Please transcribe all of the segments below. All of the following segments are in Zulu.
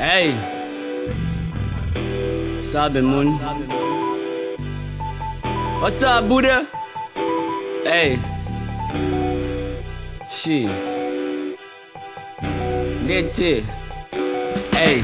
Hey, sabe moon. What's up, Buddha? Hey, she. Nete. Hey,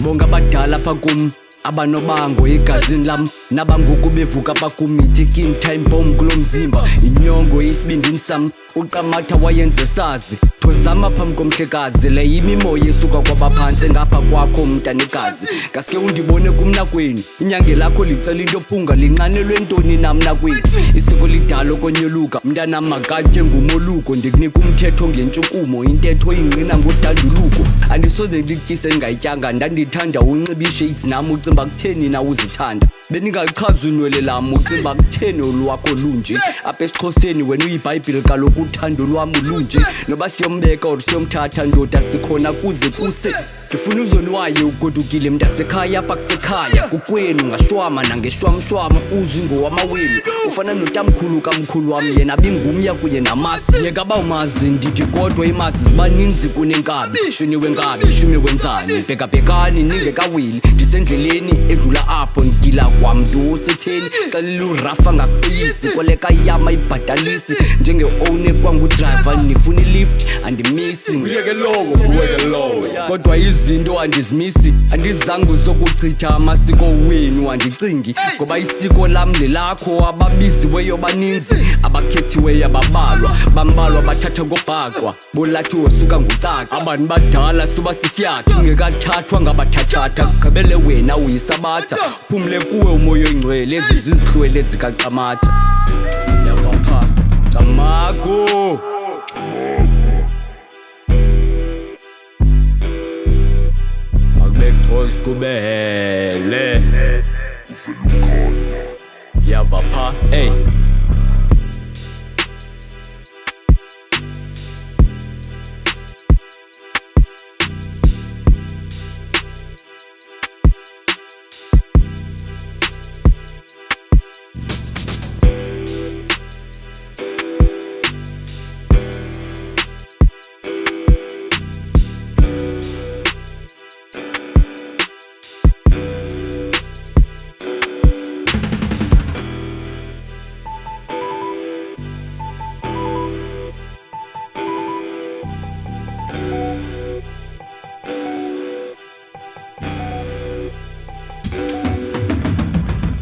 bonga badala pakum. Abanobango igazini lam nabangoku bevuka bakumithi king time bomb kulo mzimba inyongo isibindini sam uqamatha wayenze sazi phozama phambi komhlekazi le yimimoya esuka kwabaphansi ngapha kwakho mntanikazi ngaske undibone kumnakwenu inyange lakho licela into phunga linqanelwe ntoni namnakwenu isiko lidalo konyoluka mntana makanje ngumoluko ndikunika umthetho ngentshukumo intetho ingqina ngodanduluko andisoze ndityise ngayityanga ndandithanda unxiba shades nami ucimba kutheni na uzithanda beningalichaza unwele lam ucimba kutheni olwakho lunje apha esiXhoseni wena uyibhayibhile kaloku uthando lwam lunje noba siyombeka or siyomthatha ndoda sikhona kuze kuse ngifuna uzonwaye ugodukile mntasekhaya apha kusekhaya kukwenu ngashwama nangeshwamshwama uzingowamawenu ufana notamkhulu kamkhulu wam yena bingumya kunye namasi yeka bawumazi ndithi kodwa imazi zibaninzi kunenkabi shuniwe nkabi shume wenzani bhekabhekani ningekawili ndisendleleni edlula apho ngila kwamntu usetheni xelela urafa ngakuqiyisi koleka yama ibhatalisi njenge-owne kwangudrayiva nifuna ilift andimisi uyeke lowo kodwa izinto andizimisi andizange uzokuchitha amasiko wenu andicingi ngoba isiko lam lelakho ababiziweyo baninzi abakhethiweyo ababalwa bambalwa bathatha ngobhaqwa bolathi wosuka ngucaca abantu badala suba sisiyathu ungekathathwa ngabathathatha gqibele wena uyisabatha phumle kuwe umoya oyingcwele ezi zizihlwele zikaqamatha yavapha camako akubexhosi kubele yavapha hey